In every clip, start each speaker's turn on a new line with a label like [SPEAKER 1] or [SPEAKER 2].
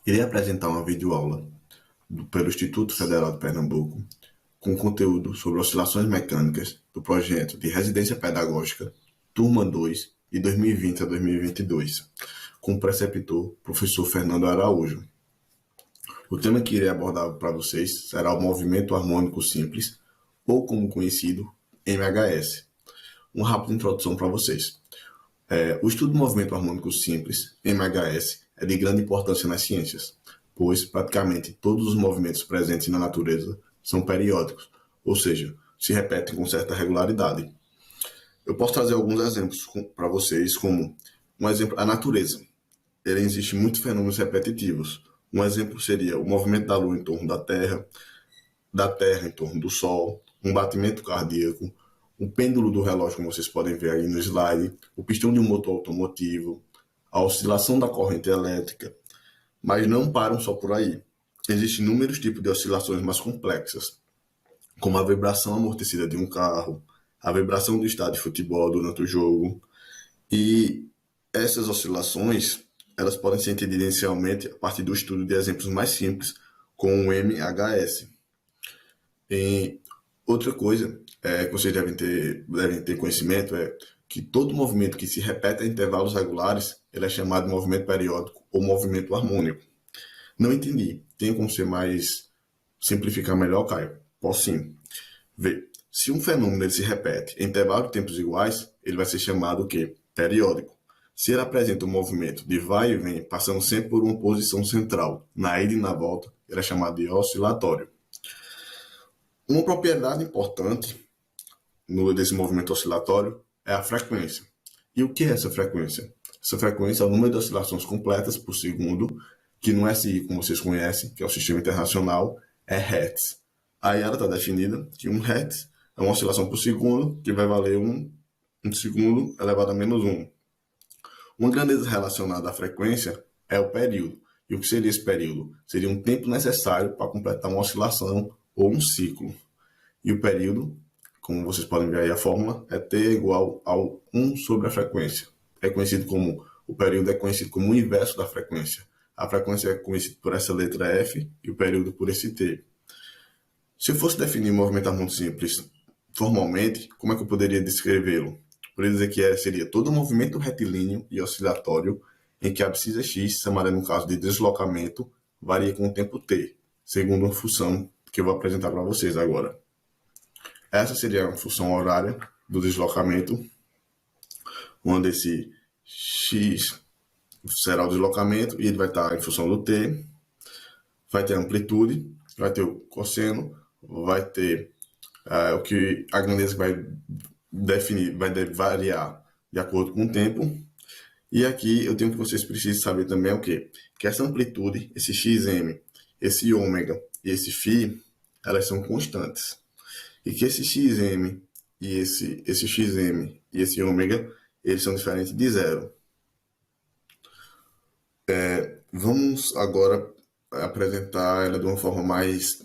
[SPEAKER 1] Irei apresentar uma videoaula pelo Instituto Federal de Pernambuco com conteúdo sobre oscilações mecânicas do projeto de residência pedagógica, turma 2, de 2020 a 2022, com o preceptor professor Fernando Araújo. O tema que irei abordar para vocês será o movimento harmônico simples, ou como conhecido, MHS. Uma rápida introdução para vocês. O estudo do movimento harmônico simples, MHS, é de grande importância nas ciências, pois praticamente todos os movimentos presentes na natureza são periódicos, ou seja, se repetem com certa regularidade. Eu posso trazer alguns exemplos para vocês, como um exemplo, a natureza. Ele existe muitos fenômenos repetitivos. Um exemplo seria o movimento da Lua em torno da Terra em torno do Sol, um batimento cardíaco, o pêndulo do relógio, como vocês podem ver aí no slide, o pistão de um motor automotivo, a oscilação da corrente elétrica, mas não param só por aí. Existem inúmeros tipos de oscilações mais complexas, como a vibração amortecida de um carro, a vibração do estádio de futebol durante o jogo, e essas oscilações elas podem ser entendidas inicialmente a partir do estudo de exemplos mais simples, com o MHS. E outra coisa que vocês devem ter conhecimento é que todo movimento que se repete a intervalos regulares ele é chamado de movimento periódico ou movimento harmônico. Não entendi. Tem como ser mais simplificar melhor, Caio? Posso sim. Vê, se um fenômeno ele se repete em intervalos de tempos iguais, ele vai ser chamado o quê? Periódico. Se ele apresenta um movimento de vai e vem, passando sempre por uma posição central, na ida e na volta, ele é chamado de oscilatório. Uma propriedade importante desse movimento oscilatório é a frequência. E o que é essa frequência? Essa frequência é o número de oscilações completas por segundo, que no SI, como vocês conhecem, que é o Sistema Internacional, é Hertz. Aí ela está definida que um Hertz é uma oscilação por segundo, que vai valer um segundo elevado a menos 1. Uma grandeza relacionada à frequência é o período. E o que seria esse período? Seria um tempo necessário para completar uma oscilação ou um ciclo. E o período, como vocês podem ver aí a fórmula, é T igual ao 1 sobre a frequência. O período é conhecido como o inverso da frequência. A frequência é conhecida por essa letra F e o período por esse T. Se eu fosse definir um movimento harmônico simples formalmente, como é que eu poderia descrevê-lo? Poderia dizer que seria todo movimento retilíneo e oscilatório em que a abscissa x, chamada no caso de deslocamento, varia com o tempo t, segundo uma função que eu vou apresentar para vocês agora. Essa seria a função horária do deslocamento, onde esse x será o deslocamento e ele vai estar em função do t, vai ter a amplitude, vai ter o cosseno, vai ter o que a grandeza vai definir, vai variar de acordo com o tempo. E aqui eu tenho que vocês precisam saber também o quê? Que essa amplitude, esse xm, esse ômega e esse φ, elas são constantes. E que esse xm e esse xm e esse ômega, eles são diferentes de zero. Vamos agora apresentar ela de uma forma mais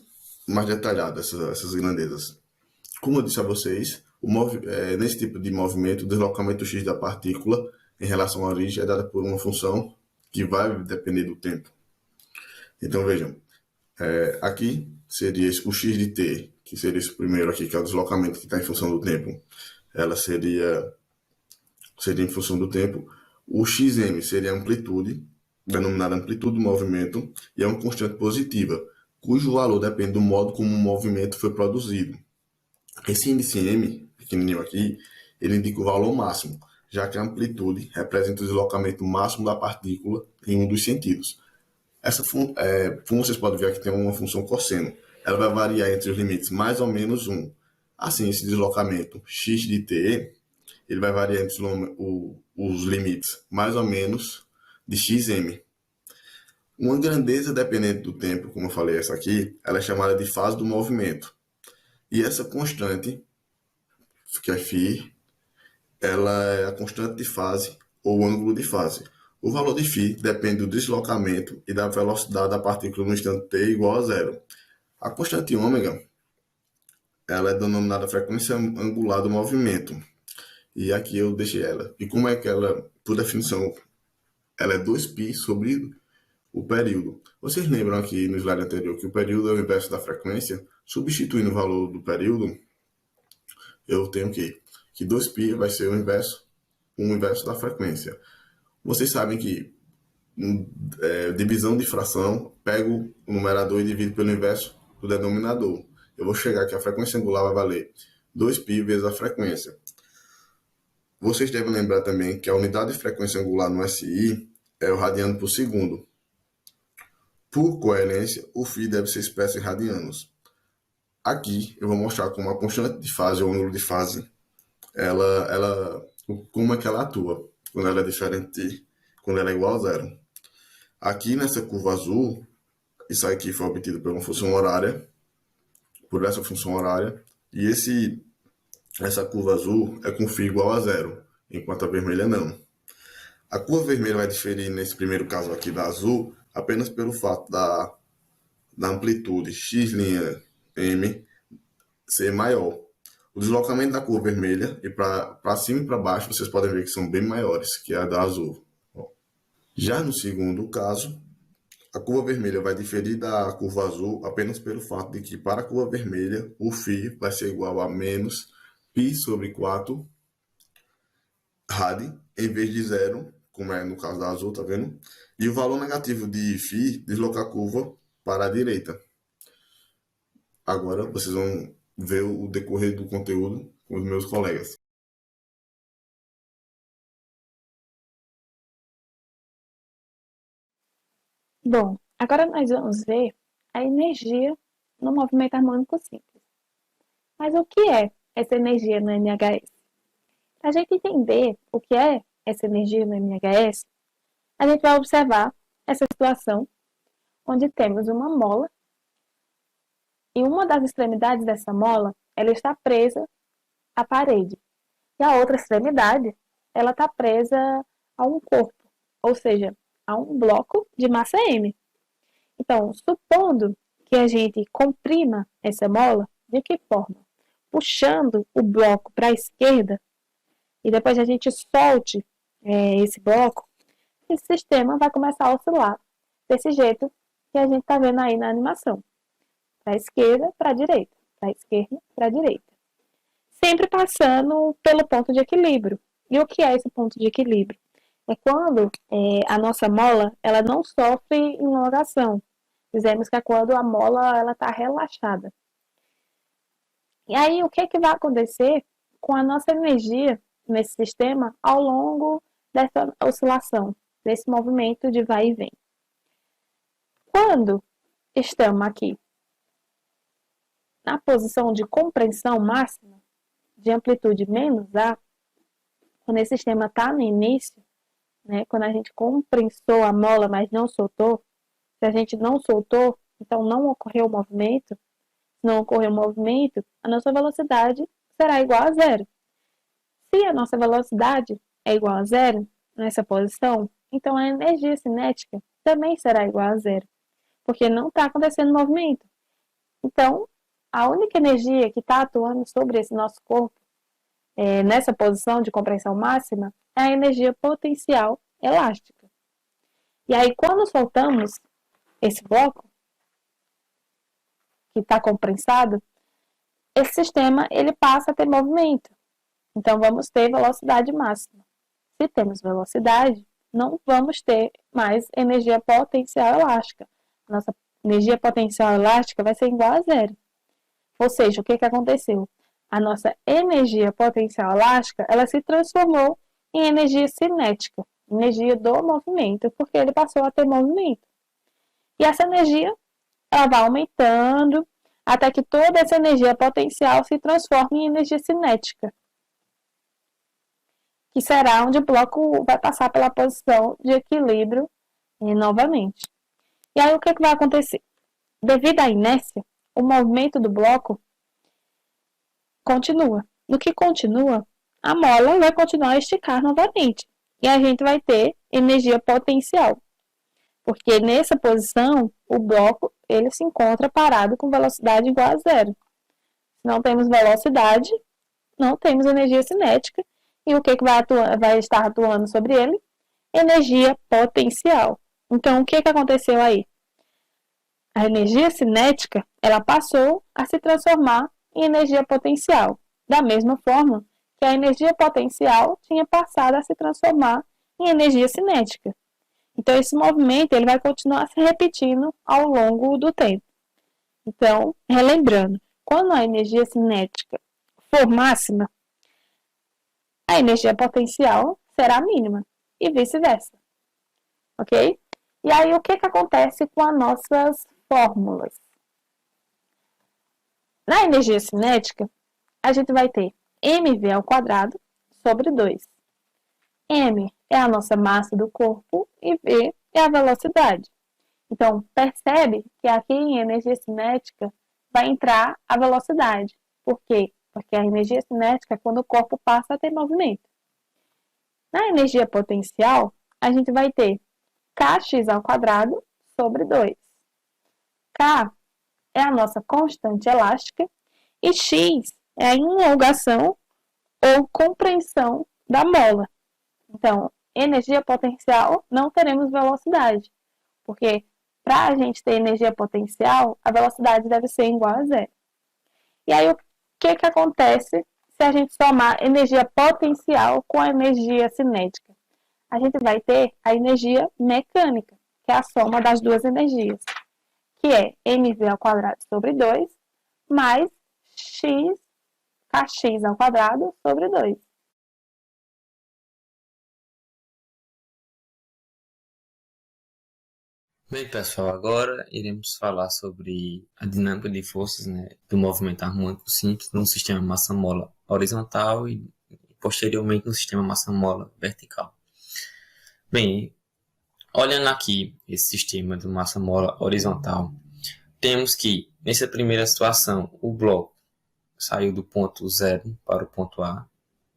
[SPEAKER 1] detalhada, essas grandezas. Como eu disse a vocês, nesse tipo de movimento, o deslocamento x da partícula em relação à origem é dado por uma função que vai depender do tempo. Então vejam, aqui seria o x de t, que seria esse primeiro aqui, que é o deslocamento que está em função do tempo. Ela seria em função do tempo. O xm seria a amplitude, denominada amplitude do movimento, e é uma constante positiva, cujo valor depende do modo como o movimento foi produzido. Esse índice m, pequenininho aqui, ele indica o valor máximo, já que a amplitude representa o deslocamento máximo da partícula em um dos sentidos. Como vocês podem ver aqui, tem uma função cosseno. Ela vai variar entre os limites mais ou menos 1. Assim, esse deslocamento x de t, ele vai variar entre os limites mais ou menos de xm. Uma grandeza dependente do tempo, como eu falei, essa aqui, ela é chamada de fase do movimento. E essa constante, que é φ, ela é a constante de fase ou ângulo de fase. O valor de φ depende do deslocamento e da velocidade da partícula no instante t igual a zero. A constante ômega, ela é denominada frequência angular do movimento. E aqui eu deixei ela. E como é que ela, por definição, ela é 2π sobre o período. Vocês lembram aqui no slide anterior que o período é o inverso da frequência? Substituindo o valor do período, eu tenho que 2π vai ser o inverso da frequência. Vocês sabem que divisão de fração, pego o numerador e divido pelo inverso do denominador. Eu vou chegar que a frequência angular vai valer 2π vezes a frequência. Vocês devem lembrar também que a unidade de frequência angular no SI é o radiano por segundo. Por coerência, o φ deve ser expresso em radianos. Aqui eu vou mostrar como a constante de fase ou ângulo de fase, como é que ela atua quando ela é diferente, quando ela é igual a zero. Aqui nessa curva azul, isso aqui foi obtido por uma função horária, por essa função horária, e essa curva azul é com φ igual a zero, enquanto a vermelha não. A curva vermelha vai diferir nesse primeiro caso aqui da azul apenas pelo fato da amplitude x' m ser maior. O deslocamento da curva vermelha e para cima e para baixo vocês podem ver que são bem maiores que a da azul. Já no segundo caso, a curva vermelha vai diferir da curva azul apenas pelo fato de que para a curva vermelha o φ vai ser igual a menos π sobre 4 rad em vez de zero, como é no caso da azul, tá vendo? E o valor negativo de φ desloca a curva para a direita. Agora vocês vão ver o decorrer do conteúdo com os meus colegas.
[SPEAKER 2] Bom, agora nós vamos ver a energia no movimento harmônico simples. Mas o que é essa energia no MHS? Para a gente entender o que é essa energia no MHS, a gente vai observar essa situação onde temos uma mola e uma das extremidades dessa mola ela está presa à parede e a outra extremidade ela está presa a um corpo, ou seja, a um bloco de massa M. Então, supondo que a gente comprima essa mola, de que forma? Puxando o bloco para a esquerda e depois a gente solte esse bloco, esse sistema vai começar a oscilar desse jeito que a gente está vendo aí na animação. Para a esquerda, para a direita. Para a esquerda, para a direita. Sempre passando pelo ponto de equilíbrio. E o que é esse ponto de equilíbrio? É quando a nossa mola ela não sofre elongação. Dizemos que é quando a mola está relaxada. E aí, o que vai acontecer com a nossa energia nesse sistema ao longo dessa oscilação, desse movimento de vai e vem? Quando estamos aqui na posição de compreensão máxima, de amplitude menos A, quando esse sistema está no início, né, quando a gente comprensou a mola, mas não soltou, se a gente não soltou, então não ocorreu o movimento, se não ocorreu o movimento, a nossa velocidade será igual a zero. Se a nossa velocidade é igual a zero, nessa posição, então a energia cinética também será igual a zero, porque não está acontecendo movimento. Então, a única energia que está atuando sobre esse nosso corpo, nessa posição de compreensão máxima, é a energia potencial elástica. E aí, quando soltamos esse bloco, que está comprensado, esse sistema ele passa a ter movimento. Então, vamos ter velocidade máxima. Se temos velocidade, não vamos ter mais energia potencial elástica. Nossa energia potencial elástica vai ser igual a zero. Ou seja, o que aconteceu? A nossa energia potencial elástica, ela se transformou em energia cinética, energia do movimento, porque ele passou a ter movimento. E essa energia, ela vai aumentando, até que toda essa energia potencial se transforme em energia cinética, que será onde o bloco vai passar pela posição de equilíbrio novamente. E aí o que vai acontecer? Devido à inércia, o movimento do bloco continua. No que continua, a mola vai continuar a esticar novamente. E a gente vai ter energia potencial. Porque nessa posição, o bloco ele se encontra parado com velocidade igual a zero. Se não temos velocidade, não temos energia cinética. E o que vai estar atuando sobre ele? Energia potencial. Então, o que aconteceu aí? A energia cinética, ela passou a se transformar em energia potencial, da mesma forma que a energia potencial tinha passado a se transformar em energia cinética. Então, esse movimento ele vai continuar se repetindo ao longo do tempo. Então, relembrando, quando a energia cinética for máxima, a energia potencial será mínima e vice-versa, ok? E aí, o que acontece com as nossas fórmulas? Na energia cinética, a gente vai ter mv ao quadrado sobre 2. M é a nossa massa do corpo e V é a velocidade. Então, percebe que aqui em energia cinética vai entrar a velocidade. Por quê? Porque a energia cinética é quando o corpo passa a ter movimento. Na energia potencial, a gente vai ter kx ao quadrado sobre 2. K é a nossa constante elástica e x é a enlongação ou compreensão da mola. Então, energia potencial, não teremos velocidade, porque para a gente ter energia potencial, a velocidade deve ser igual a zero. E aí, o que acontece se a gente somar energia potencial com a energia cinética? A gente vai ter a energia mecânica, que é a soma das duas energias, que é mv ao quadrado sobre 2 mais kx ao quadrado sobre 2.
[SPEAKER 3] Bem, pessoal, agora iremos falar sobre a dinâmica de forças, né, do movimento harmônico simples no sistema massa-mola horizontal e posteriormente no sistema massa-mola vertical. Bem, olhando aqui esse sistema de massa-mola horizontal, temos que, nessa primeira situação, o bloco saiu do ponto 0 para o ponto A,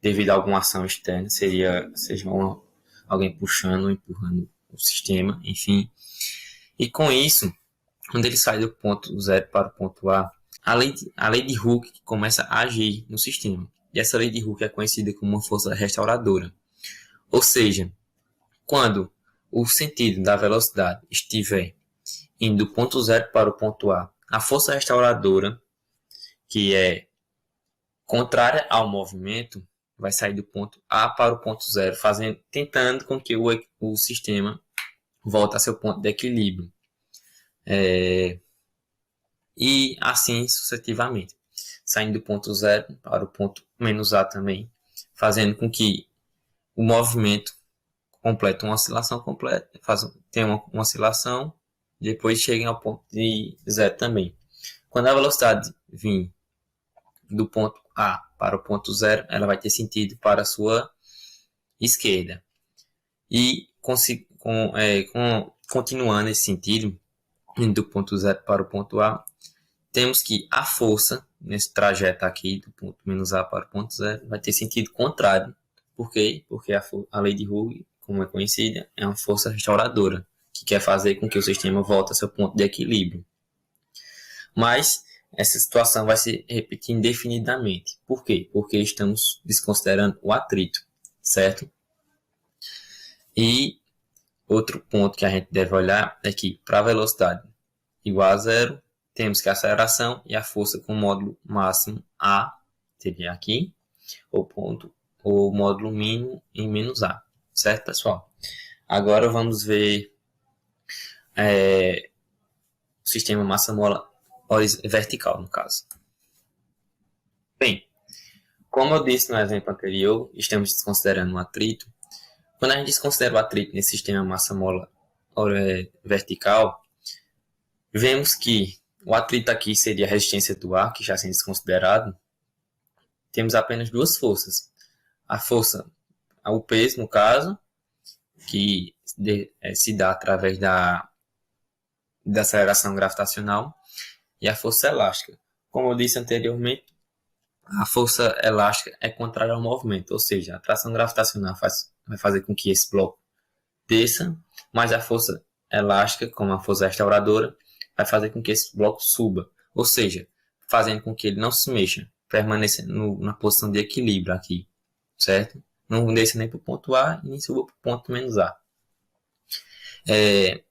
[SPEAKER 3] devido a alguma ação externa, seja alguém puxando ou empurrando o sistema, enfim. E com isso, quando ele sai do ponto 0 para o ponto A, a lei de Hooke começa a agir no sistema. E essa lei de Hooke é conhecida como uma força restauradora. Ou seja, quando o sentido da velocidade estiver indo do ponto 0 para o ponto a força restauradora, que é contrária ao movimento, vai sair do ponto A para o ponto 0, tentando com que o sistema volta a seu ponto de equilíbrio. E assim sucessivamente. Saindo do ponto 0 para o ponto menos A também, fazendo com que o movimento complete uma oscilação completa, tenha uma oscilação, depois chegue ao ponto de 0 também. Quando a velocidade vir do ponto A para o ponto 0, ela vai ter sentido para a sua esquerda. E continuando esse sentido, do ponto 0 para o ponto A, temos que a força, nesse trajeto aqui, do ponto menos A para o ponto 0, vai ter sentido contrário. Por quê? Porque a lei de Hooke, como é conhecida, é uma força restauradora, que quer fazer com que o sistema volte a seu ponto de equilíbrio. Mas essa situação vai se repetir indefinidamente. Por quê? Porque estamos desconsiderando o atrito, certo? E outro ponto que a gente deve olhar é que, para a velocidade igual a zero, temos que a aceleração e a força com o módulo máximo A, seria aqui, o módulo mínimo em menos A. Certo, pessoal? Agora vamos ver o sistema massa-mola vertical, no caso. Bem, como eu disse no exemplo anterior, estamos desconsiderando o atrito. Quando a gente desconsidera o atrito nesse sistema massa-mola vertical, vemos que o atrito aqui seria a resistência do ar, que já sendo desconsiderado. Temos apenas duas forças. A força, o peso, no caso, que se dá através da aceleração gravitacional, e a força elástica. Como eu disse anteriormente, a força elástica é contrária ao movimento, ou seja, a atração gravitacional vai fazer com que esse bloco desça, mas a força elástica, como a força restauradora, vai fazer com que esse bloco suba, ou seja, fazendo com que ele não se mexa, permaneça na posição de equilíbrio aqui, certo? Não desça nem para o ponto A e nem suba para o ponto menos A. E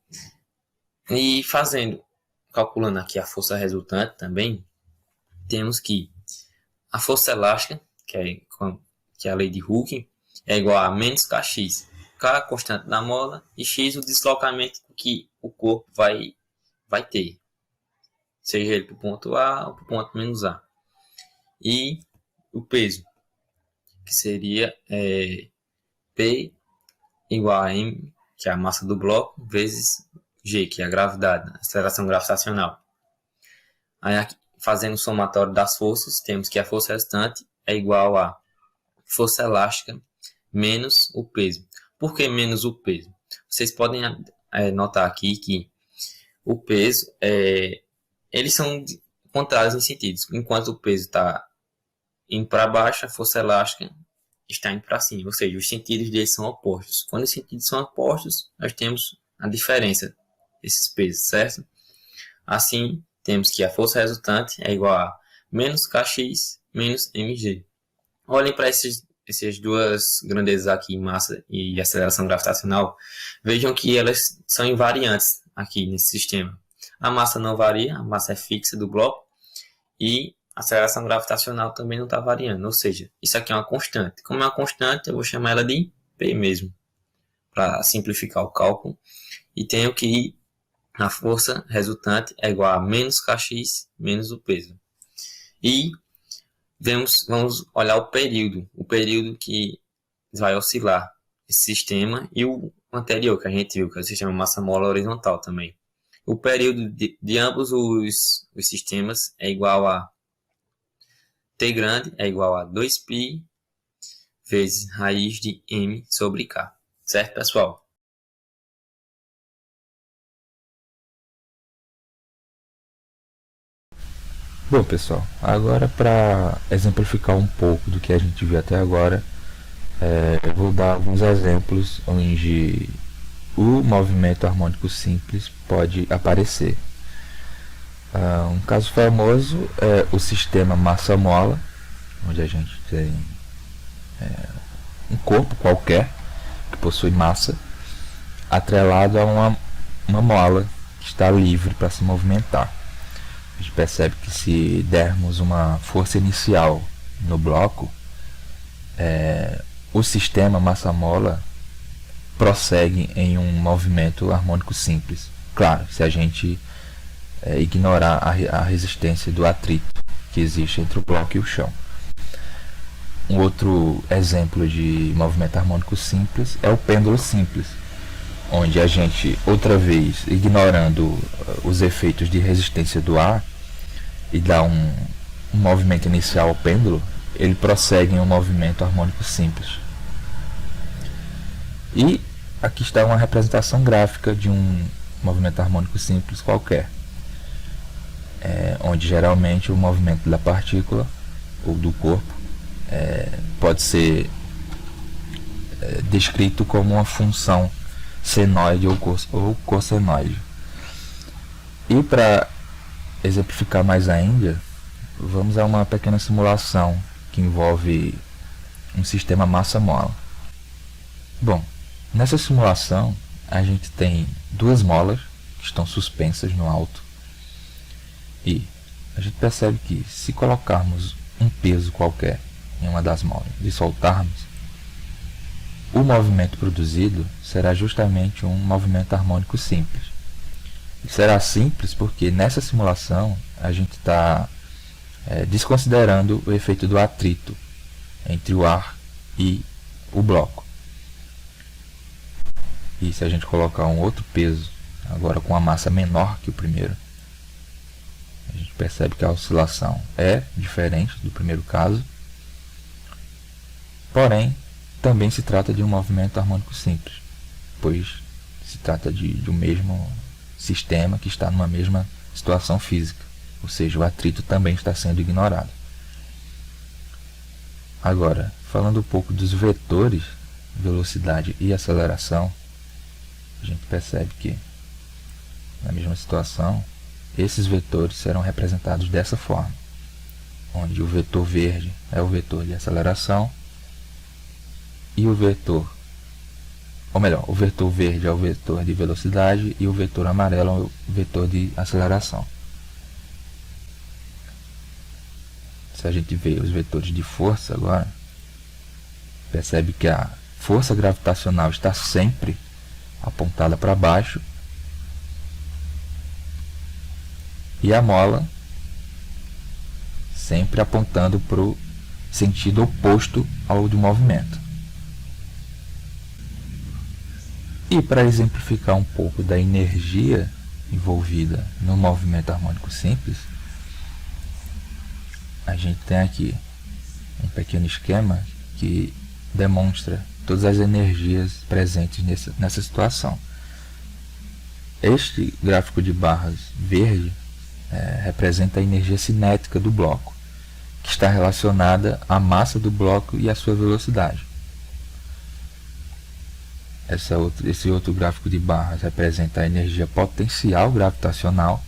[SPEAKER 3] calculando aqui a força resultante também, temos que a força elástica, que é a lei de Hooke, é igual a menos kx. K a constante da mola e x o deslocamento que o corpo vai ter, seja ele para o ponto A ou para o ponto menos A. E o peso, que seria P igual a M, que é a massa do bloco, vezes G, que é a gravidade, a aceleração gravitacional. Aí, aqui, fazendo o somatório das forças, temos que a força resultante é igual a força elástica menos o peso. Por que menos o peso? Vocês podem notar aqui que o peso, eles são contrários em sentidos. Enquanto o peso está indo para baixo, a força elástica está indo para cima. Ou seja, os sentidos deles são opostos. Quando os sentidos são opostos, nós temos a diferença desses pesos, certo? Assim, temos que a força resultante é igual a menos kx menos mg. Olhem para essas duas grandezas aqui, massa e aceleração gravitacional. Vejam que elas são invariantes aqui nesse sistema. A massa não varia, a massa é fixa do bloco e a aceleração gravitacional também não está variando. Ou seja, isso aqui é uma constante. Como é uma constante, eu vou chamar ela de P mesmo, para simplificar o cálculo. E tenho que a força resultante é igual a menos kx menos o peso. E vamos olhar o período que vai oscilar esse sistema e o anterior que a gente viu, que é o sistema massa-mola horizontal também. O período de ambos os sistemas é igual a T grande é igual a 2π vezes raiz de m sobre k. Certo, pessoal?
[SPEAKER 4] Bom, pessoal, agora para exemplificar um pouco do que a gente viu até agora, eu vou dar alguns exemplos onde o movimento harmônico simples pode aparecer. Um caso famoso é o sistema massa-mola, onde a gente tem um corpo qualquer que possui massa atrelado a uma mola que está livre para se movimentar. A gente percebe que se dermos uma força inicial no bloco, o sistema massa-mola prossegue em um movimento harmônico simples. Claro, se a gente ignorar a resistência do atrito que existe entre o bloco e o chão. Um outro exemplo de movimento harmônico simples é o pêndulo simples, onde a gente, outra vez, ignorando os efeitos de resistência do ar e dá um movimento inicial ao pêndulo, ele prossegue em um movimento harmônico simples. E aqui está uma representação gráfica de um movimento harmônico simples qualquer, onde geralmente o movimento da partícula ou do corpo pode ser descrito como uma função senoide ou cossenoide. E para exemplificar mais ainda, vamos a uma pequena simulação que envolve um sistema massa-mola. Bom, nessa simulação a gente tem duas molas que estão suspensas no alto e a gente percebe que se colocarmos um peso qualquer em uma das molas e soltarmos, o movimento produzido será justamente um movimento harmônico simples. E será simples porque nessa simulação a gente está desconsiderando o efeito do atrito entre o ar e o bloco. E se a gente colocar um outro peso, agora com a massa menor que o primeiro, a gente percebe que a oscilação é diferente do primeiro caso, porém também se trata de um movimento harmônico simples, pois se trata de um mesmo sistema que está numa mesma situação física, ou seja, o atrito também está sendo ignorado. Agora, falando um pouco dos vetores, velocidade e aceleração, a gente percebe que na mesma situação esses vetores serão representados dessa forma, onde o vetor verde é o vetor de aceleração e o vetor ou melhor, o vetor verde é o vetor de velocidade e o vetor amarelo é o vetor de aceleração. Se a gente vê os vetores de força agora, percebe que a força gravitacional está sempre apontada para baixo e a mola sempre apontando para o sentido oposto ao do movimento. E para exemplificar um pouco da energia envolvida no movimento harmônico simples, a gente tem aqui um pequeno esquema que demonstra todas as energias presentes nessa situação. Este gráfico de barras verde representa a energia cinética do bloco, que está relacionada à massa do bloco e à sua velocidade. Esse outro gráfico de barras representa a energia potencial gravitacional,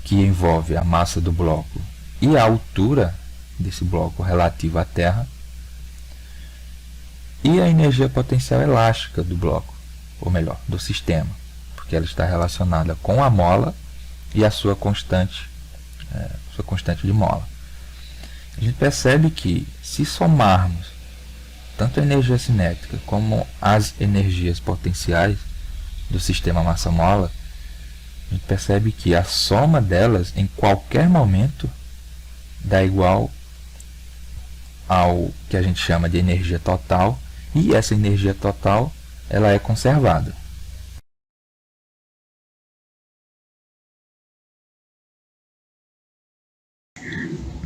[SPEAKER 4] que envolve a massa do bloco e a altura desse bloco relativa à Terra, e a energia potencial elástica do bloco, ou melhor, do sistema, porque ela está relacionada com a mola e a sua constante de mola. A gente percebe que, se somarmos tanto a energia cinética como as energias potenciais do sistema massa-mola, a gente percebe que a soma delas em qualquer momento dá igual ao que a gente chama de energia total, e essa energia total ela é conservada.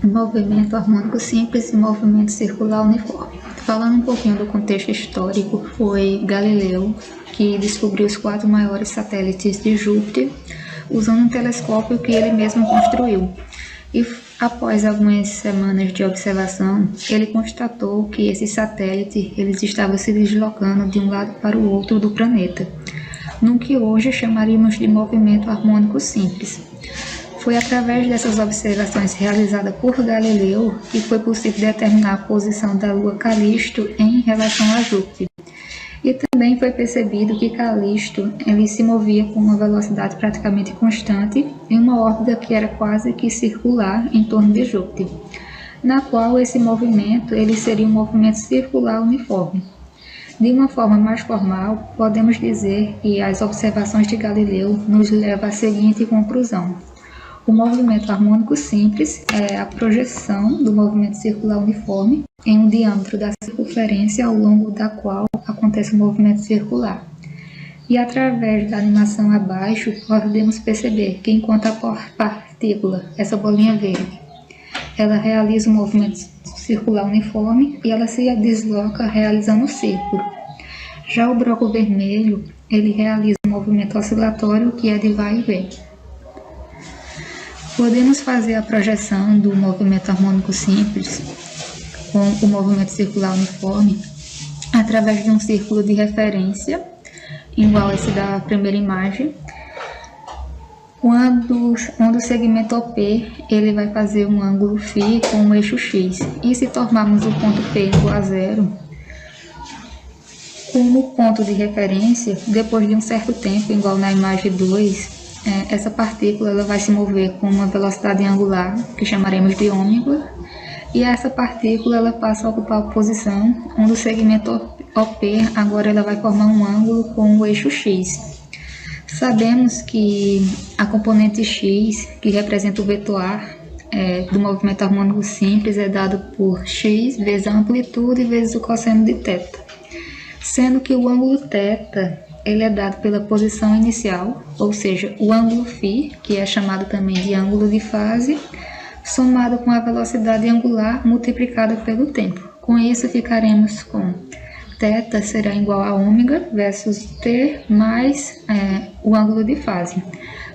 [SPEAKER 5] Movimento harmônico simples e movimento circular uniforme. Falando um pouquinho do contexto histórico, foi Galileu que descobriu os 4 maiores satélites de Júpiter usando um telescópio que ele mesmo construiu. E após algumas semanas de observação, ele constatou que esses satélites eles estavam se deslocando de um lado para o outro do planeta, no que hoje chamaríamos de movimento harmônico simples. Foi através dessas observações realizadas por Galileu que foi possível determinar a posição da Lua Calisto em relação a Júpiter. E também foi percebido que Calisto ele se movia com uma velocidade praticamente constante em uma órbita que era quase que circular em torno de Júpiter, na qual esse movimento ele seria um movimento circular uniforme. De uma forma mais formal, podemos dizer que as observações de Galileu nos levam à seguinte conclusão. O movimento harmônico simples é a projeção do movimento circular uniforme em um diâmetro da circunferência ao longo da qual acontece o movimento circular. E através da animação abaixo, nós podemos perceber que enquanto a partícula, essa bolinha verde, ela realiza um movimento circular uniforme e ela se desloca realizando um círculo. Já o bloco vermelho, ele realiza um movimento oscilatório que é de vai e vem. Podemos fazer a projeção do movimento harmônico simples com o movimento circular uniforme através de um círculo de referência, igual esse da primeira imagem, quando o segmento OP ele vai fazer um ângulo φ com um eixo x. E se tomarmos o ponto P igual a zero, como ponto de referência, depois de um certo tempo, igual na imagem 2, essa partícula ela vai se mover com uma velocidade angular, que chamaremos de ômega, e essa partícula ela passa a ocupar a posição onde o segmento OP agora ela vai formar um ângulo com o eixo x. Sabemos que a componente x, que representa o vetor A do movimento harmônico simples, é dado por x vezes a amplitude vezes o cosseno de θ, sendo que o ângulo θ ele é dado pela posição inicial, ou seja, o ângulo φ, que é chamado também de ângulo de fase, somado com a velocidade angular multiplicada pelo tempo. Com isso, ficaremos com θ será igual a ômega versus t mais o ângulo de fase.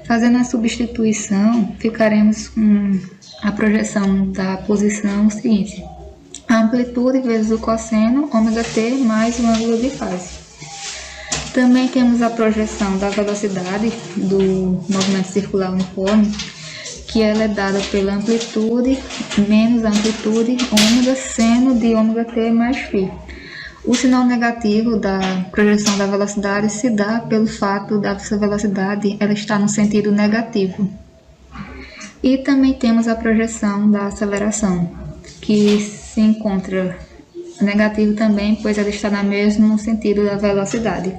[SPEAKER 5] Fazendo a substituição, ficaremos com a projeção da posição seguinte: a amplitude vezes o cosseno, ômega t mais o ângulo de fase. Também temos a projeção da velocidade do movimento circular uniforme, que ela é dada pela amplitude menos a amplitude ômega seno de ômega t mais φ. O sinal negativo da projeção da velocidade se dá pelo fato dessa velocidade ela estar no sentido negativo. E também temos a projeção da aceleração, que se encontra negativo também, pois ela está no mesmo sentido da velocidade.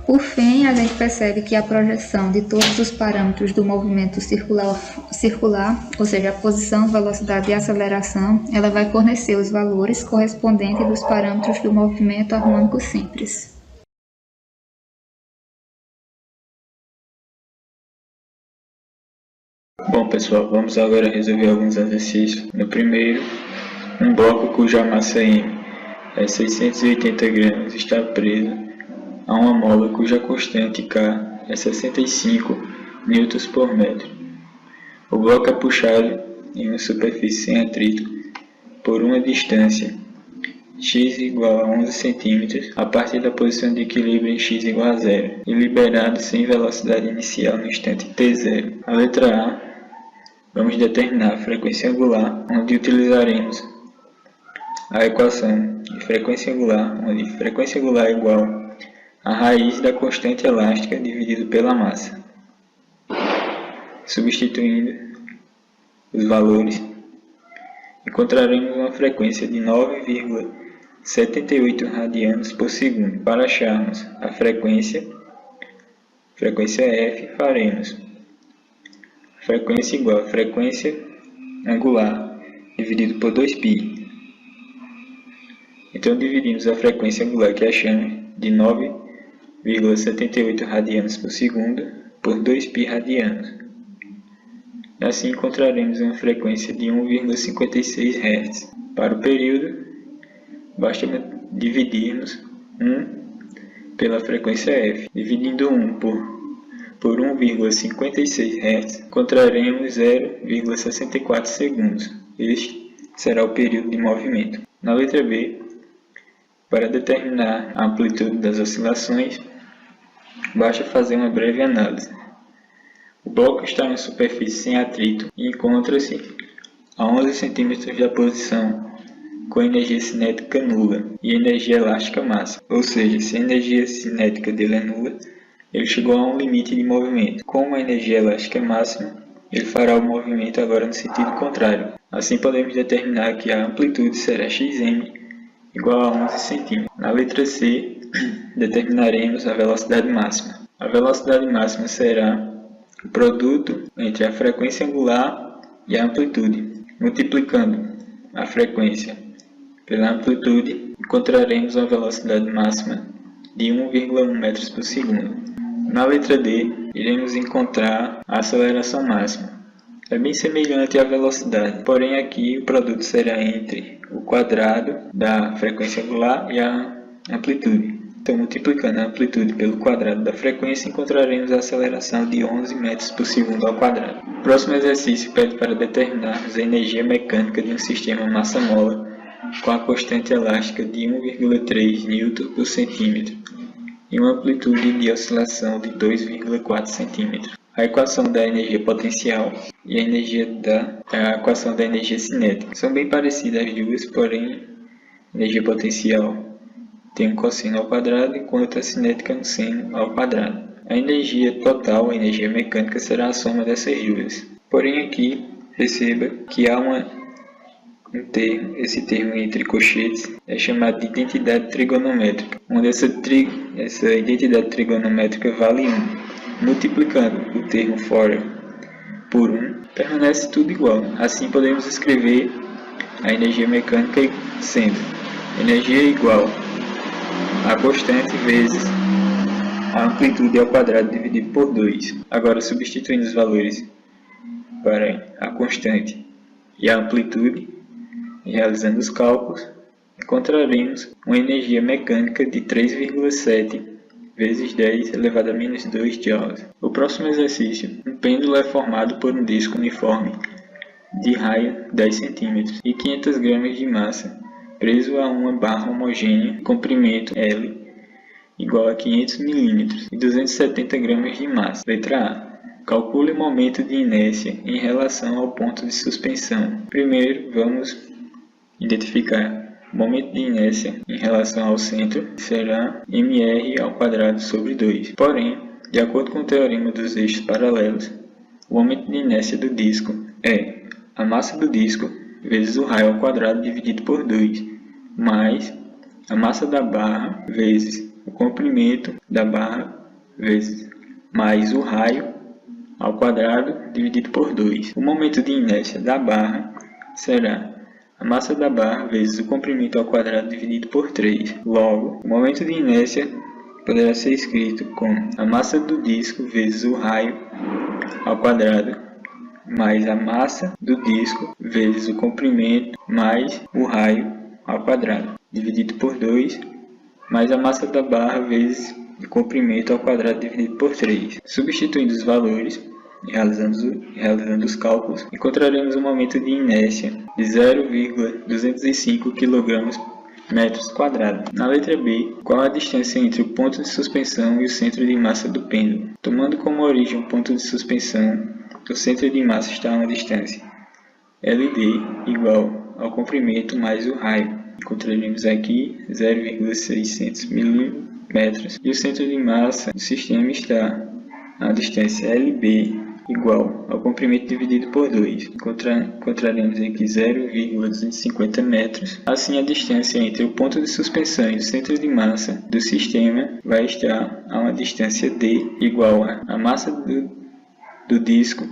[SPEAKER 5] Por fim, a gente percebe que a projeção de todos os parâmetros do movimento circular, ou seja, a posição, velocidade e aceleração, ela vai fornecer os valores correspondentes dos parâmetros do movimento harmônico simples.
[SPEAKER 6] Bom, pessoal, vamos agora resolver alguns exercícios. No primeiro, um bloco cuja massa M é 680 gramas está preso a uma mola cuja constante K é 65 newtons por metro. O bloco é puxado em uma superfície sem atrito por uma distância x igual a 11 cm a partir da posição de equilíbrio em x igual a 0 e liberado sem velocidade inicial no instante t0. A letra A, vamos determinar a frequência angular, onde utilizaremos a equação de frequência angular, onde frequência angular é igual a raiz da constante elástica dividido pela massa. Substituindo os valores, encontraremos uma frequência de 9,78 radianos por segundo. Para acharmos a frequência F, faremos frequência igual a frequência angular dividido por 2π. Então dividimos a frequência angular que achamos de 9,78 radianos por segundo por 2π radianos. Assim encontraremos uma frequência de 1,56 Hz. Para o período, basta dividirmos 1 pela frequência F. Dividindo 1 por 1,56 Hz, encontraremos 0,64 segundos. Este será o período de movimento. Na letra B, para determinar a amplitude das oscilações, basta fazer uma breve análise. O bloco está em superfície sem atrito e encontra-se a 11 cm da posição com energia cinética nula e energia elástica máxima. Ou seja, se a energia cinética dele é nula, ele chegou a um limite de movimento. Como a energia elástica é máxima, ele fará o movimento agora no sentido contrário. Assim podemos determinar que a amplitude será xm igual a 11 cm. Na letra C, determinaremos a velocidade máxima. A velocidade máxima será o produto entre a frequência angular e a amplitude. Multiplicando a frequência pela amplitude, encontraremos a velocidade máxima de 1,1 metros por segundo. Na letra D, iremos encontrar a aceleração máxima. É bem semelhante à velocidade, porém aqui o produto será entre o quadrado da frequência angular e a amplitude. Então, multiplicando a amplitude pelo quadrado da frequência, encontraremos a aceleração de 11 metros por segundo ao quadrado. O próximo exercício pede para determinarmos a energia mecânica de um sistema massa-mola com a constante elástica de 1,3 Newton por centímetro e uma amplitude de oscilação de 2,4 centímetros. A equação da energia potencial e a equação da energia cinética são bem parecidas as duas, porém a energia potencial tem um cosseno ao quadrado, enquanto a cinética um seno ao quadrado. A energia total, a energia mecânica, será a soma dessas duas. Porém aqui, perceba que há esse termo entre colchetes é chamado de identidade trigonométrica, onde essa identidade trigonométrica vale 1. Multiplicando o termo fora por 1, permanece tudo igual. Assim podemos escrever a energia mecânica sendo energia igual a constante vezes a amplitude ao quadrado dividido por 2. Agora, substituindo os valores para a constante e a amplitude, e realizando os cálculos, encontraremos uma energia mecânica de 3,7 vezes 10 elevado a menos 2 joules. O próximo exercício, um pêndulo é formado por um disco uniforme de raio 10 cm e 500 gramas de massa, preso a uma barra homogênea de comprimento L igual a 500 mm e 270 gramas de massa. Letra A. Calcule o momento de inércia em relação ao ponto de suspensão. Primeiro, vamos identificar o momento de inércia em relação ao centro será mr² sobre 2. Porém, de acordo com o teorema dos eixos paralelos, o momento de inércia do disco é a massa do disco vezes o raio ao quadrado dividido por 2, mais a massa da barra vezes o comprimento da barra vezes mais o raio ao quadrado dividido por 2. O momento de inércia da barra será a massa da barra vezes o comprimento ao quadrado dividido por 3. Logo, o momento de inércia poderá ser escrito como a massa do disco vezes o raio ao quadrado mais a massa do disco vezes o comprimento mais o raio ao quadrado dividido por 2 mais a massa da barra vezes o comprimento ao quadrado dividido por 3. Substituindo os valores e realizando os cálculos, encontraremos um momento de inércia de 0,205 kg/m². Na letra B, qual a distância entre o ponto de suspensão e o centro de massa do pêndulo? Tomando como origem o ponto de suspensão, o centro de massa está a uma distância LD igual ao comprimento mais o raio. Encontraremos aqui 0,600 mm e o centro de massa do sistema está a distância LB igual ao comprimento dividido por 2. Encontraremos aqui 0,250 metros. Assim, a distância entre o ponto de suspensão e o centro de massa do sistema vai estar a uma distância D igual a massa do disco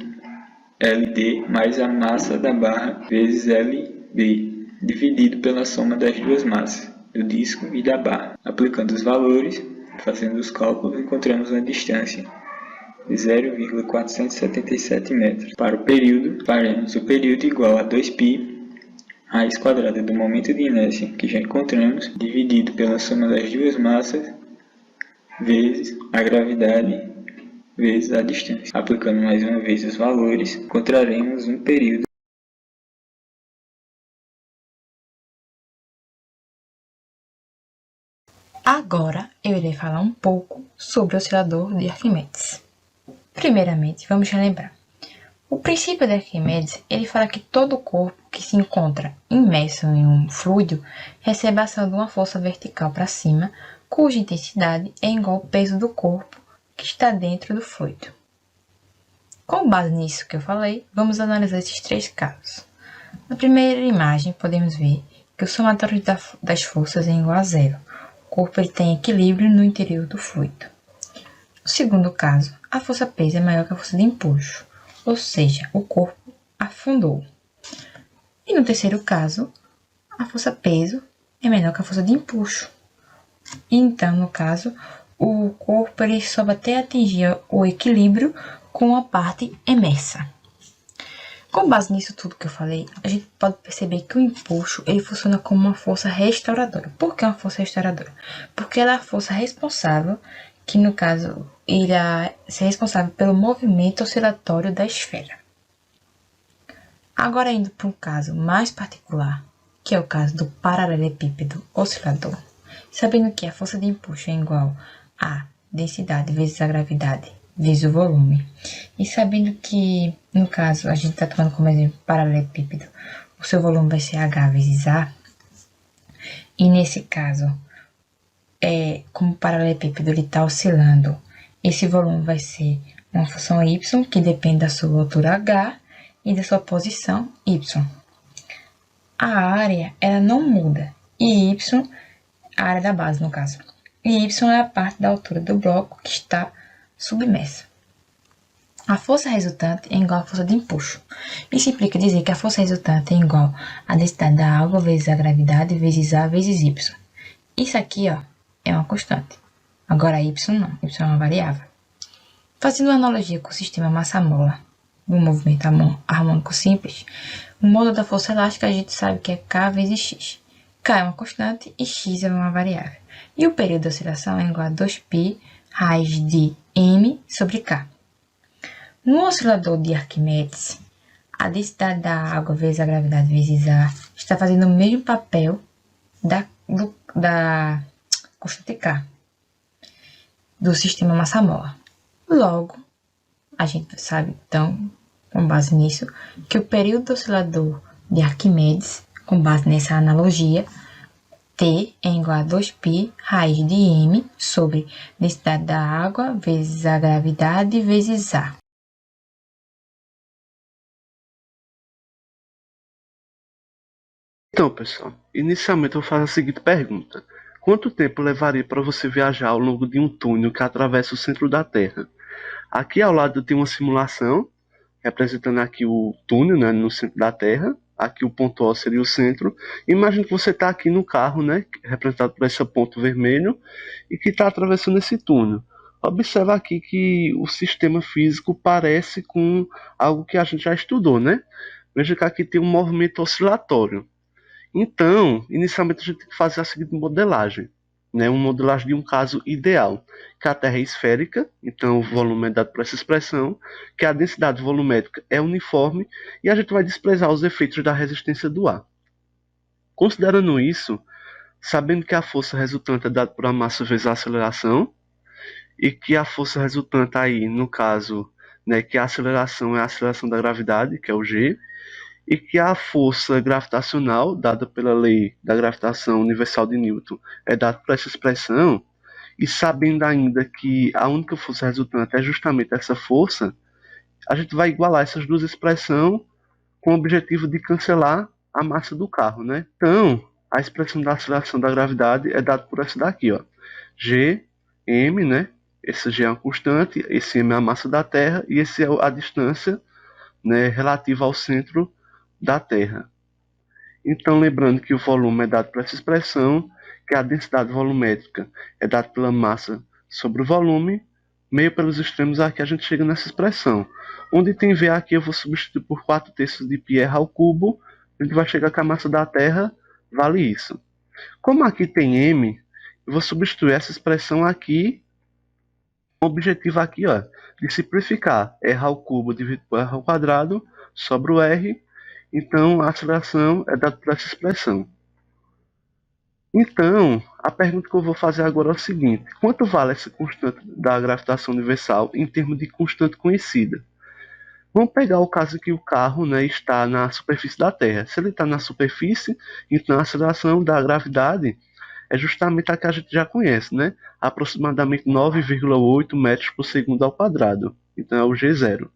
[SPEAKER 6] LD mais a massa da barra vezes LB, dividido pela soma das duas massas, do disco e da barra. Aplicando os valores, fazendo os cálculos, encontramos uma distância de 0,477 metros. Para o período, faremos o período igual a 2π raiz quadrada do momento de inércia que já encontramos, dividido pela soma das duas massas, vezes a gravidade, vezes a distância. Aplicando mais uma vez os valores, encontraremos um período
[SPEAKER 7] Agora eu irei falar um pouco sobre o oscilador de Arquimedes. Primeiramente, vamos relembrar. O princípio de Arquimedes, ele fala que todo corpo que se encontra imerso em um fluido recebe a ação de uma força vertical para cima, cuja intensidade é igual ao peso do corpo que está dentro do fluido. Com base nisso que eu falei, vamos analisar esses três casos. Na primeira imagem, podemos ver que o somatório das forças é igual a zero. O corpo ele tem equilíbrio no interior do fluido. No segundo caso, a força peso é maior que a força de empuxo, ou seja, o corpo afundou. E no terceiro caso, a força peso é menor que a força de empuxo. E então, no caso, o corpo ele sobe até atingir o equilíbrio com a parte emersa. Com base nisso tudo que eu falei, a gente pode perceber que o empuxo ele funciona como uma força restauradora. Por que uma força restauradora? Porque ela é a força responsável, que no caso irá ser responsável pelo movimento oscilatório da esfera. Agora indo para um caso mais particular, que é o caso do paralelepípedo oscilador, sabendo que a força de empuxo é igual a densidade vezes a gravidade vezes o volume, e sabendo que, no caso, a gente está tomando como exemplo paralelepípedo, o seu volume vai ser H vezes A, e nesse caso, como o paralelepípedo ele está oscilando, esse volume vai ser uma função y, que depende da sua altura H e da sua posição y. A área, ela não muda, e y, a área da base, no caso, e y é a parte da altura do bloco que está submersa. A força resultante é igual à força de empuxo. Isso implica dizer que a força resultante é igual à densidade da água vezes a gravidade vezes A vezes Y. Isso aqui, ó, é uma constante. Agora Y não, Y é uma variável. Fazendo uma analogia com o sistema massa-mola do movimento harmônico simples, o modo da força elástica a gente sabe que é K vezes X. K é uma constante e X é uma variável. E o período de oscilação é igual a 2π raiz de m sobre K. No oscilador de Arquimedes, a densidade da água vezes a gravidade vezes A está fazendo o mesmo papel da constante K do sistema massa-mola. Logo, a gente sabe, então, com base nisso, que o período do oscilador de Arquimedes, com base nessa analogia, T é igual a 2π raiz de m sobre densidade da água vezes a gravidade vezes A.
[SPEAKER 8] Então, pessoal, inicialmente eu vou fazer a seguinte pergunta. Quanto tempo levaria para você viajar ao longo de um túnel que atravessa o centro da Terra? Aqui ao lado tem uma simulação, representando aqui o túnel, né, no centro da Terra. Aqui o ponto O seria o centro. Imagine que você está aqui no carro, né, representado por esse ponto vermelho, e que está atravessando esse túnel. Observa aqui que o sistema físico parece com algo que a gente já estudou, né? Veja que aqui tem um movimento oscilatório. Então, inicialmente a gente tem que fazer a seguinte modelagem, né? Uma modelagem de um caso ideal, que a Terra é esférica, então o volume é dado por essa expressão, que a densidade volumétrica é uniforme, e a gente vai desprezar os efeitos da resistência do ar. Considerando isso, sabendo que a força resultante é dada por a massa vezes a aceleração, e que a força resultante aí, no caso, né, que a aceleração é a aceleração da gravidade, que é o G, e que a força gravitacional, dada pela lei da gravitação universal de Newton, é dada por essa expressão, e sabendo ainda que a única força resultante é justamente essa força, a gente vai igualar essas duas expressões com o objetivo de cancelar a massa do carro, né? Então, a expressão da aceleração da gravidade é dada por essa daqui, ó. G, m, né? Esse G é uma constante, esse m é a massa da Terra, e esse é a distância, né, relativa ao centro da Terra. Então, lembrando que o volume é dado por essa expressão, que a densidade volumétrica é dada pela massa sobre o volume, meio pelos extremos aqui a gente chega nessa expressão. Onde tem V aqui eu vou substituir por 4/3 de πr ao cubo, a gente vai chegar que a massa da Terra vale isso. Como aqui tem m, eu vou substituir essa expressão aqui, o objetivo aqui, ó, de simplificar. R ao cubo dividido por R ao quadrado, sobra o R. Então, a aceleração é dada por essa expressão. Então, a pergunta que eu vou fazer agora é o seguinte. Quanto vale essa constante da gravitação universal em termos de constante conhecida? Vamos pegar o caso que o carro, né, está na superfície da Terra. Se ele está na superfície, então a aceleração da gravidade é justamente a que a gente já conhece, né? Aproximadamente 9,8 metros por segundo ao quadrado. Então é o G0.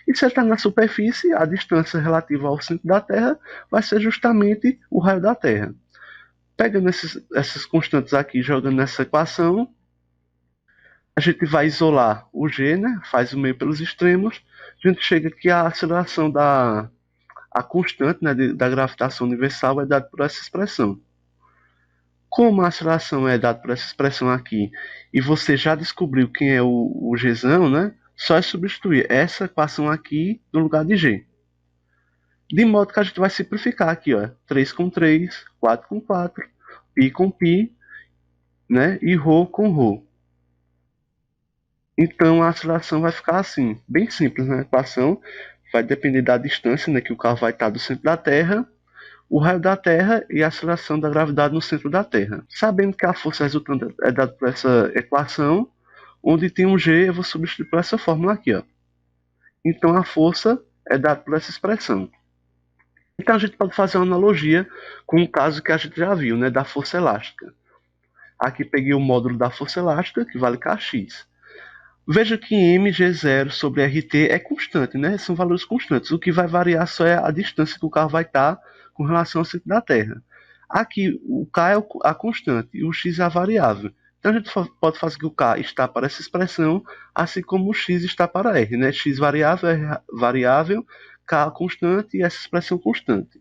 [SPEAKER 8] E se ele está na superfície, a distância relativa ao centro da Terra vai ser justamente o raio da Terra. Pegando essas constantes aqui, jogando nessa equação, a gente vai isolar o G, né? Faz o meio pelos extremos, a gente chega que a aceleração a constante, né, da gravitação universal é dada por essa expressão. Como a aceleração é dada por essa expressão aqui, e você já descobriu quem é o Gzão, né? Só é substituir essa equação aqui no lugar de G. De modo que a gente vai simplificar aqui, ó, 3 com 3, 4 com 4, π com π, né? E ρ com ρ. Então a aceleração vai ficar assim, bem simples, né? A equação vai depender da distância, né, que o carro vai estar do centro da Terra, o raio da Terra e a aceleração da gravidade no centro da Terra. Sabendo que a força resultante é dada por essa equação, onde tem um G, eu vou substituir por essa fórmula aqui, ó. Então a força é dada por essa expressão. Então a gente pode fazer uma analogia com o caso que a gente já viu, né, da força elástica. Aqui peguei o módulo da força elástica, que vale Kx. Veja que mg0 sobre rt é constante, né? São valores constantes. O que vai variar só é a distância que o carro vai estar com relação ao centro da Terra. Aqui, o k é a constante e o x é a variável. Então, a gente pode fazer que o k está para essa expressão, assim como o x está para r, né? X variável, k constante e essa expressão constante.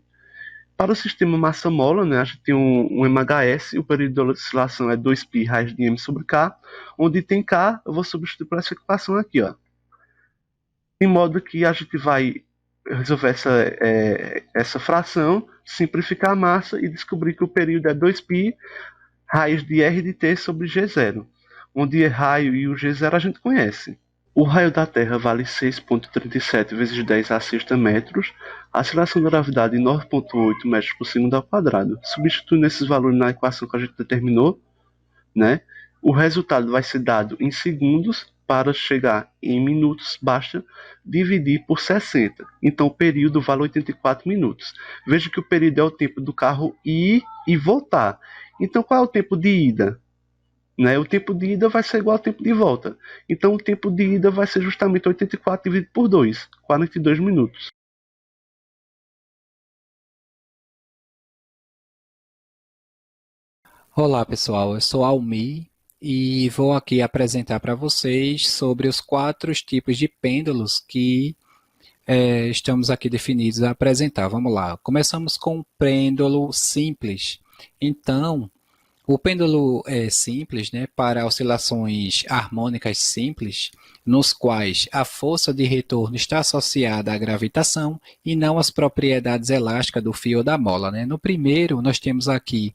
[SPEAKER 8] Para o sistema massa-mola, né, a gente tem um MHS, o período de oscilação é 2π raiz de m sobre k, onde tem k, eu vou substituir por essa equação aqui, ó. De modo que a gente vai resolver essa fração, simplificar a massa e descobrir que o período é 2π raiz de r de t sobre g0, onde raio e o g0 a gente conhece. O raio da Terra vale 6,37 vezes 10 a sexta metros, a aceleração da gravidade 9,8 metros por segundo ao quadrado. Substituindo esses valores na equação que a gente determinou, né, o resultado vai ser dado em segundos, para chegar em minutos, basta dividir por 60. Então, o período vale 84 minutos. Veja que o período é o tempo do carro ir e voltar. Então, qual é o tempo de ida? Né? O tempo de ida vai ser igual ao tempo de volta. Então, o tempo de ida vai ser justamente 84 dividido por 2, 42 minutos.
[SPEAKER 9] Olá pessoal, eu sou Almi e vou aqui apresentar para vocês sobre os 4 tipos de pêndulos que estamos aqui definidos a apresentar. Vamos lá, começamos com o pêndulo simples. Então, o pêndulo simples, né, para oscilações harmônicas simples, nos quais a força de retorno está associada à gravitação e não às propriedades elásticas do fio ou da mola, né? No primeiro, nós temos aqui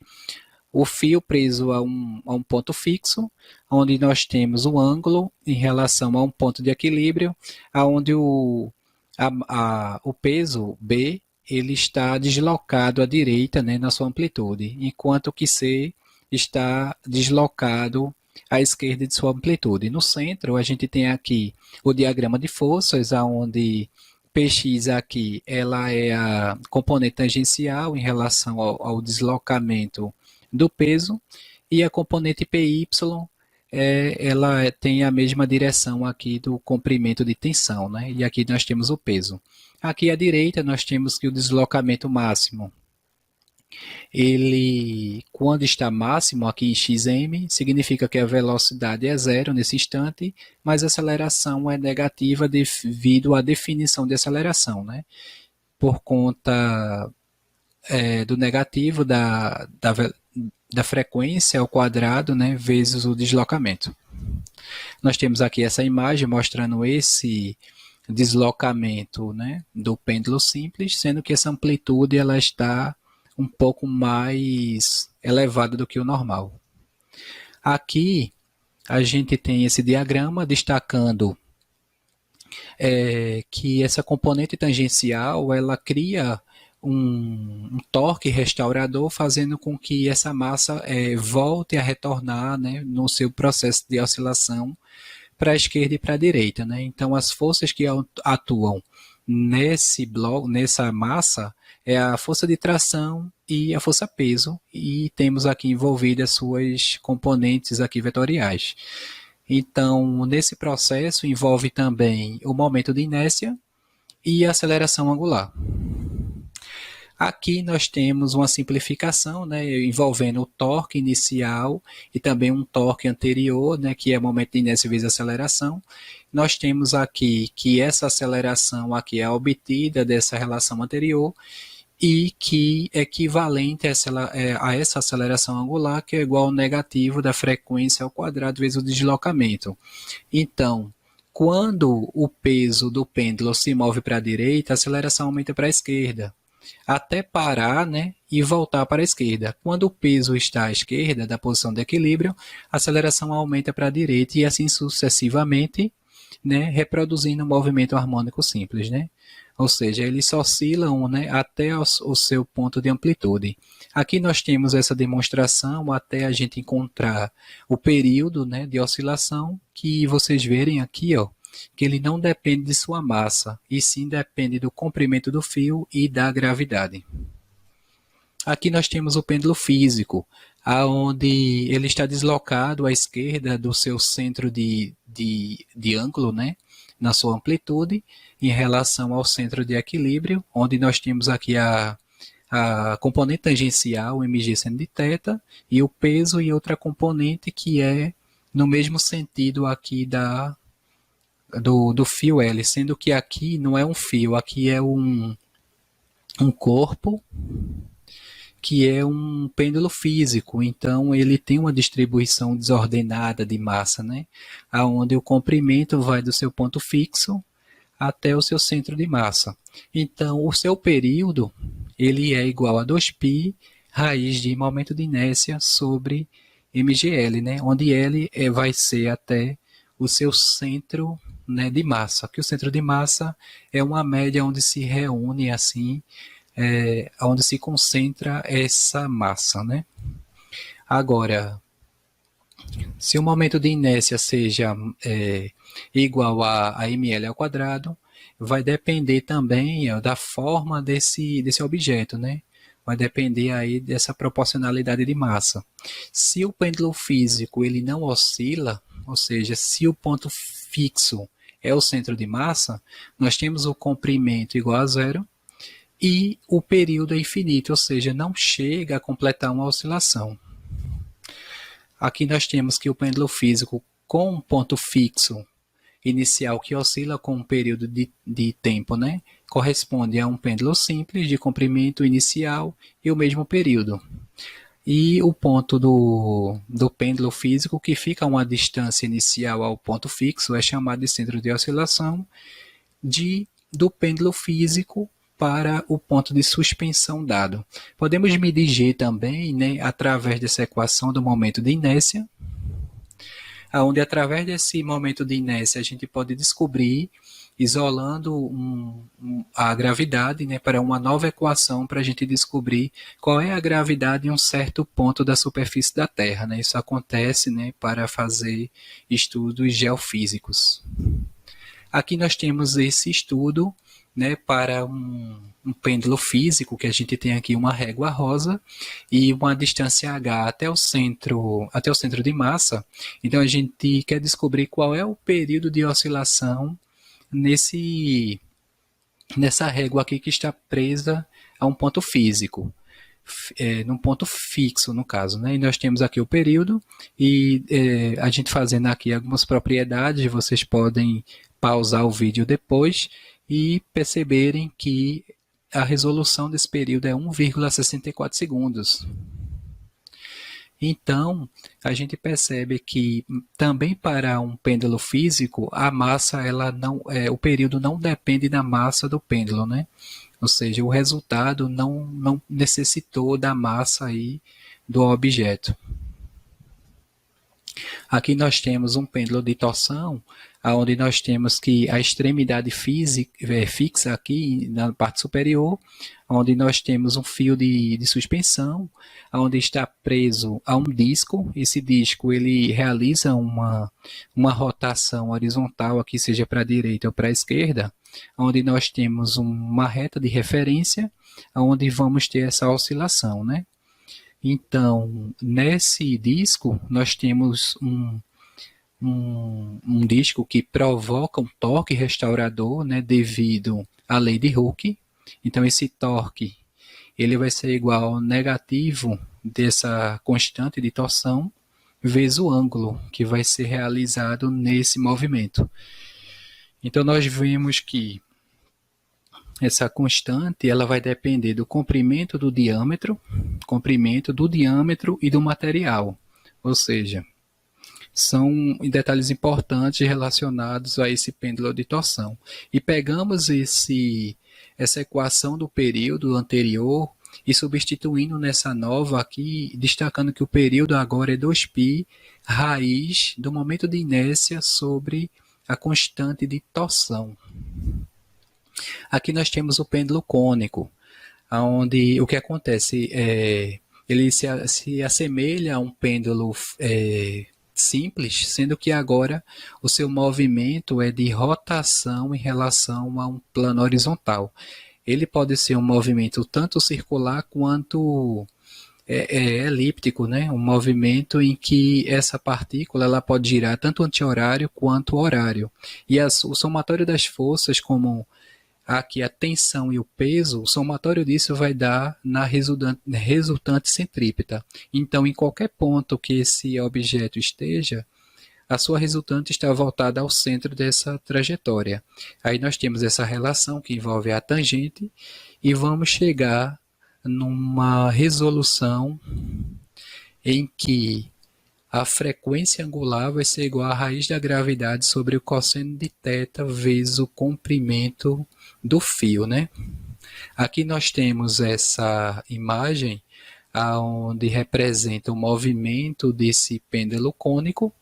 [SPEAKER 9] o fio preso a um ponto fixo, onde nós temos o ângulo em relação a um ponto de equilíbrio, onde o peso B ele está deslocado à direita, né, na sua amplitude, enquanto que C está deslocado à esquerda de sua amplitude. No centro, a gente tem aqui o diagrama de forças, onde Px aqui ela é a componente tangencial em relação ao deslocamento do peso, e a componente PY ela tem a mesma direção aqui do comprimento de tensão, né? E aqui nós temos o peso. Aqui à direita nós temos que o deslocamento máximo, ele quando está máximo aqui em xm, significa que a velocidade é zero nesse instante, mas a aceleração é negativa devido à definição de aceleração, né? Por conta do negativo da frequência ao quadrado, né, vezes o deslocamento. Nós temos aqui essa imagem mostrando esse deslocamento, né, do pêndulo simples, sendo que essa amplitude ela está um pouco mais elevada do que o normal. Aqui a gente tem esse diagrama destacando que essa componente tangencial ela cria um torque restaurador, fazendo com que essa massa volte a retornar, né, no seu processo de oscilação para a esquerda e para a direita, né? Então, as forças que atuam nesse bloco, nessa massa, é a força de tração e a força peso, e temos aqui envolvidas suas componentes aqui vetoriais. Então, nesse processo envolve também o momento de inércia e a aceleração angular. Aqui nós temos uma simplificação, né, envolvendo o torque inicial e também um torque anterior, né, que é o momento de inércia vezes aceleração. Nós temos aqui que essa aceleração aqui é obtida dessa relação anterior e que é equivalente a essa aceleração angular, que é igual ao negativo da frequência ao quadrado vezes o deslocamento. Então, quando o peso do pêndulo se move para a direita, a aceleração aumenta para a esquerda, até parar, né, e voltar para a esquerda. Quando o peso está à esquerda, da posição de equilíbrio, a aceleração aumenta para a direita e assim sucessivamente, né, reproduzindo um movimento harmônico simples, né? Ou seja, eles oscilam, né, até o seu ponto de amplitude. Aqui nós temos essa demonstração até a gente encontrar o período, né, de oscilação, que vocês verem aqui, ó, que ele não depende de sua massa, e sim depende do comprimento do fio e da gravidade. Aqui nós temos o pêndulo físico, onde ele está deslocado à esquerda do seu centro de ângulo, né, na sua amplitude, em relação ao centro de equilíbrio, onde nós temos aqui a componente tangencial, o mg seno de θ, e o peso e outra componente que é no mesmo sentido aqui do fio L, sendo que aqui não é um fio, aqui é um corpo que é um pêndulo físico, então ele tem uma distribuição desordenada de massa, né? Onde o comprimento vai do seu ponto fixo até o seu centro de massa. Então, o seu período ele é igual a 2π raiz de momento de inércia sobre mgl, né? Onde L vai ser até o seu centro, né, de massa, que o centro de massa é uma média onde se reúne assim, onde se concentra essa massa, né? Agora, Se o momento de inércia seja igual a ml ao quadrado, vai depender também da forma desse objeto, né? Vai depender aí dessa proporcionalidade de massa. Se o pêndulo físico ele não oscila, ou seja, se o ponto fixo é o centro de massa, nós temos o comprimento igual a zero e o período é infinito, ou seja, não chega a completar uma oscilação. Aqui nós temos que o pêndulo físico com um ponto fixo inicial que oscila com um período de tempo, né, corresponde a um pêndulo simples de comprimento inicial e o mesmo período. E o ponto do pêndulo físico, que fica a uma distância inicial ao ponto fixo, é chamado de centro de oscilação do pêndulo físico para o ponto de suspensão dado. Podemos medir G também, né, através dessa equação do momento de inércia, onde através desse momento de inércia a gente pode descobrir, isolando a gravidade, né, para uma nova equação para a gente descobrir qual é a gravidade em um certo ponto da superfície da Terra, né? Isso acontece, né, para fazer estudos geofísicos. Aqui nós temos esse estudo, né, para um pêndulo físico, que a gente tem aqui uma régua rosa e uma distância h até o centro de massa. Então a gente quer descobrir qual é o período de oscilação nessa régua aqui que está presa a um ponto físico, num ponto fixo no caso, né? E nós temos aqui o período e a gente fazendo aqui algumas propriedades, vocês podem pausar o vídeo depois e perceberem que a resolução desse período é 1,64 segundos. Então, a gente percebe que também para um pêndulo físico, a massa, o período não depende da massa do pêndulo, né? Ou seja, o resultado não necessitou da massa aí do objeto. Aqui nós temos um pêndulo de torção, onde nós temos que a extremidade fixa aqui na parte superior, onde nós temos um fio de suspensão, onde está preso a um disco. Esse disco ele realiza uma rotação horizontal, aqui seja para a direita ou para a esquerda, onde nós temos uma reta de referência, onde vamos ter essa oscilação, né? Então, nesse disco, nós temos um disco que provoca um torque restaurador, né, devido à lei de Hooke. Então, esse torque ele vai ser igual ao negativo dessa constante de torção vezes o ângulo que vai ser realizado nesse movimento. Então, nós vemos que essa constante ela vai depender do comprimento do diâmetro e do material. Ou seja, são detalhes importantes relacionados a esse pêndulo de torção. E pegamos essa equação do período anterior e substituindo nessa nova aqui, destacando que o período agora é 2π raiz do momento de inércia sobre a constante de torção. Aqui nós temos o pêndulo cônico, onde o que acontece ele se assemelha a um pêndulo simples, sendo que agora o seu movimento é de rotação em relação a um plano horizontal. Ele pode ser um movimento tanto circular quanto elíptico, né? Um movimento em que essa partícula ela pode girar tanto anti-horário quanto horário. E o somatório das forças, como aqui a tensão e o peso, o somatório disso vai dar na resultante centrípeta. Então, em qualquer ponto que esse objeto esteja, a sua resultante está voltada ao centro dessa trajetória. Aí nós temos essa relação que envolve a tangente e vamos chegar numa resolução em que a frequência angular vai ser igual à raiz da gravidade sobre o cosseno de θ vezes o comprimento do fio, né? Aqui nós temos essa imagem onde representa o movimento desse pêndulo cônico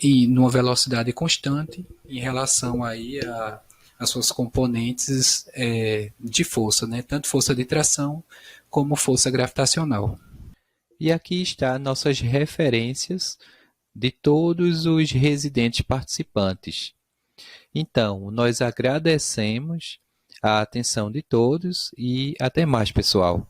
[SPEAKER 9] e numa velocidade constante em relação aí às suas componentes de força, né? Tanto força de tração como força gravitacional. E aqui está nossas referências de todos os residentes participantes. Então, nós agradecemos a atenção de todos e até mais, pessoal.